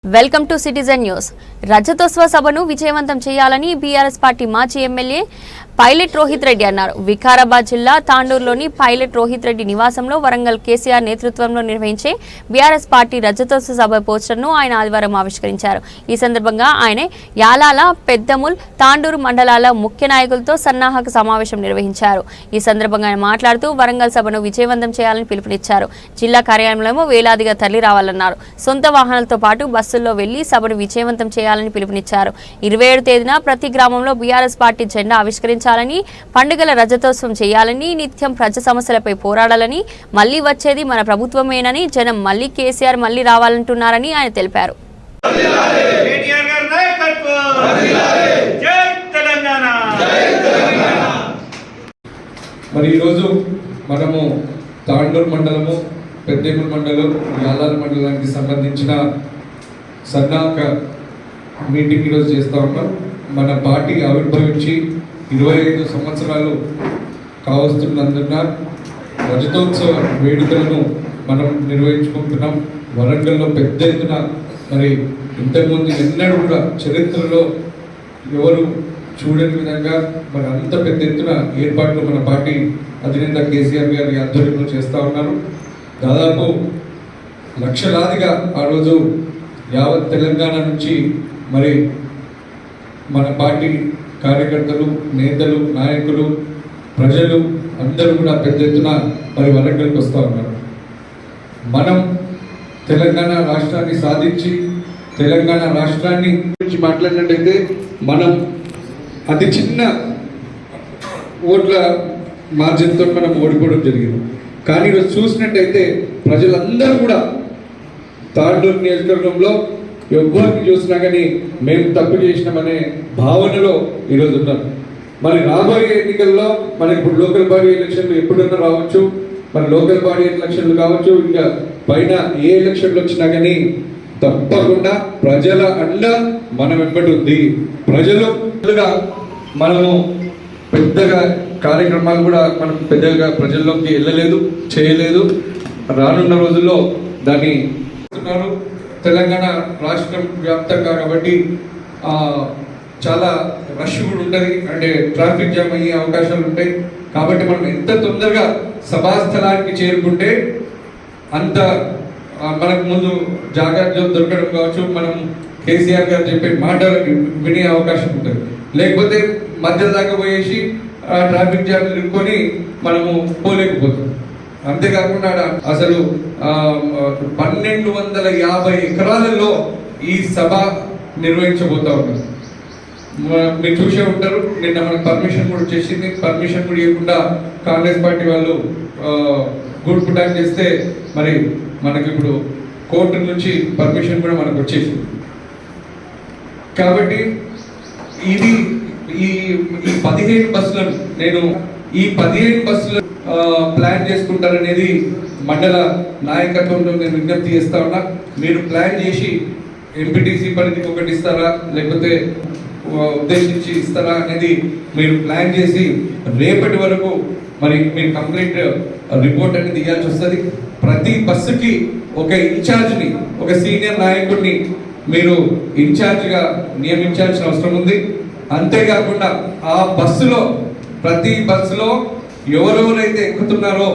Welcome to citizen news. రజతోత్సవ సభను విజయవంతం చేయాలని బీఆర్ఎస్ పార్టీ మాజీ ఎమ్మెల్యే పైలట్ రోహిత్ రెడ్డి అన్నారు. వికారాబాద్ జిల్లా తాండూరులోని పైలట్ రోహిత్ రెడ్డి నివాసంలో వరంగల్ కేసీఆర్ నేతృత్వంలో నిర్వహించే బీఆర్ఎస్ పార్టీ రజతోత్సవ సభ పోస్టర్ను ఆయన ఆదివారం ఆవిష్కరించారు. ఈ సందర్భంగా ఆయన యాలాల, పెద్దముల్, తాండూరు మండలాల ముఖ్య నాయకులతో సన్నాహక సమావేశం నిర్వహించారు. ఈ సందర్భంగా ఆయన మాట్లాడుతూ వరంగల్ సభను విజయవంతం చేయాలని పిలుపునిచ్చారు. జిల్లా కార్యాలయంలో వేలాదిగా తరలి రావాలన్నారు. సొంత వాహనాలతో పాటు బస్సుల్లో వెళ్లి సభను విజయవంతం చేయాలని పిలుపునిచ్చారు. 27 తేదీన ప్రతి గ్రామంలో బీఆర్ఎస్ పార్టీ జెండా ఆవిష్కరించాలని, పండుగల రజతోత్సవం చేయాలని, నిత్యం ప్రజా సమస్యలపై పోరాడాలని, మళ్లీ వచ్చేది మన ప్రభుత్వమేనని, జనం మళ్లీ కేసీఆర్ మళ్లీ రావాలంటున్నారని ఆయన తెలిపారు. మరి ఈరోజు మనము తాండూరు మండలము, పెద్దేముల్ మండలం, యాలాల మండలానికి సంబంధించిన సన్నాహక మీటింగ్ ఈరోజు చేస్తూ ఉన్నాం. మన పార్టీ ఆవిర్భవించి 25 సంవత్సరాలు కావస్తున్నందున రజతోత్సవ వేడుకలను మనం నిర్వహించుకుంటున్నాం. వరంగల్లో పెద్ద ఎత్తున మరి ఇంతకుముందు ఎన్నడూ కూడా చరిత్రలో ఎవరు చూడని విధంగా మరి అంత పెద్ద ఎత్తున ఏర్పాట్లు మన పార్టీ అధినేత కేసీఆర్ గారి ఆధ్వర్యంలో చేస్తూ ఉన్నారు. దాదాపు లక్షలాదిగా ఆ రోజు యావత్ తెలంగాణ నుంచి మరి మన పార్టీ కార్యకర్తలు, నేతలు, నాయకులు, ప్రజలు అందరూ కూడా పెద్ద ఎత్తున మరి వరంగల్కి వస్తూ ఉన్నారు. మనం తెలంగాణ రాష్ట్రాన్ని సాధించి తెలంగాణ రాష్ట్రాన్ని గురించి మాట్లాడినట్టయితే మనం అతి చిన్న ఓట్ల మార్జిన్తో మనం ఓడిపోవడం జరిగింది. కానీ ఈరోజు చూసినట్టయితే ప్రజలందరూ కూడా తాండూరు నియోజకవర్గంలో ఎవరిని చూసినా కానీ మేము తప్పు చేసినామనే భావనలో ఈరోజు ఉన్నారు. మరి రాబోయే ఎన్నికల్లో మనకి ఇప్పుడు లోకల్ బాడీ ఎలక్షన్లు ఎప్పుడన్నా రావచ్చు, మరి లోకల్ బాడీ ఎలక్షన్లు కావచ్చు, ఇంకా పైన ఏ ఎలక్షన్లు వచ్చినా కానీ తప్పకుండా ప్రజల అండ మన వెంబడి ఉంది. ప్రజలుగా మనము పెద్దగా కార్యక్రమాలు కూడా మనం పెద్దగా ప్రజల్లోకి వెళ్ళలేదు, చేయలేదు. రానున్న రోజుల్లో దాన్ని తెలంగాణ రాష్ట్రం వ్యాప్తంగా కాబట్టి చాలా రష్ కూడా ఉంటుంది, అంటే ట్రాఫిక్ జామ్ అయ్యే అవకాశాలు ఉంటాయి. కాబట్టి మనం ఎంత తొందరగా సభాస్థలానికి చేరుకుంటే అంత మనకు ముందు జాగ్రత్త దొరకడం కావచ్చు, మనం కేసీఆర్ గారు చెప్పే మాట వినే అవకాశం ఉంటుంది. లేకపోతే మధ్య దాకా పోయేసి ట్రాఫిక్ జామ్ ఇరుక్కొని మనము పోలేకపోతాం. అంతేకాకుండా అసలు 1250 ఎకరాలలో ఈ సభ నిర్వహించబోతా ఉన్నారు. మీరు చూసే ఉంటారు, నిన్న మనకు పర్మిషన్ కూడా చేసింది. పర్మిషన్ కూడా ఇవ్వకుండా కాంగ్రెస్ పార్టీ వాళ్ళు గుడ్ పుటాన్ చేస్తే మరి మనకి ఇప్పుడు కోర్టు నుంచి పర్మిషన్ కూడా మనకు వచ్చేసింది. కాబట్టి ఇది ఈ 15 బస్సులను ఈ 15 బస్సులు ప్లాన్ చేసుకుంటారనేది మండల నాయకత్వంలో నేను విజ్ఞప్తి చేస్తా ఉన్నా. మీరు ప్లాన్ చేసి ఎంపీటీసీ పరిధికి ఒకటి ఇస్తారా, లేకపోతే ఉద్దేశించి ఇస్తారా అనేది మీరు ప్లాన్ చేసి రేపటి వరకు మరి మీరు కంప్లీట్ రిపోర్ట్ అనేది ఇవ్వాల్సి వస్తుంది. ప్రతి బస్సుకి ఒక ఇన్ఛార్జ్ని, ఒక సీనియర్ నాయకుడిని మీరు ఇన్ఛార్జ్గా నియమించాల్సిన అవసరం ఉంది. అంతేకాకుండా ఆ బస్సులో, ప్రతి బస్సులో ఎవరెవరైతే ఎక్కుతున్నారో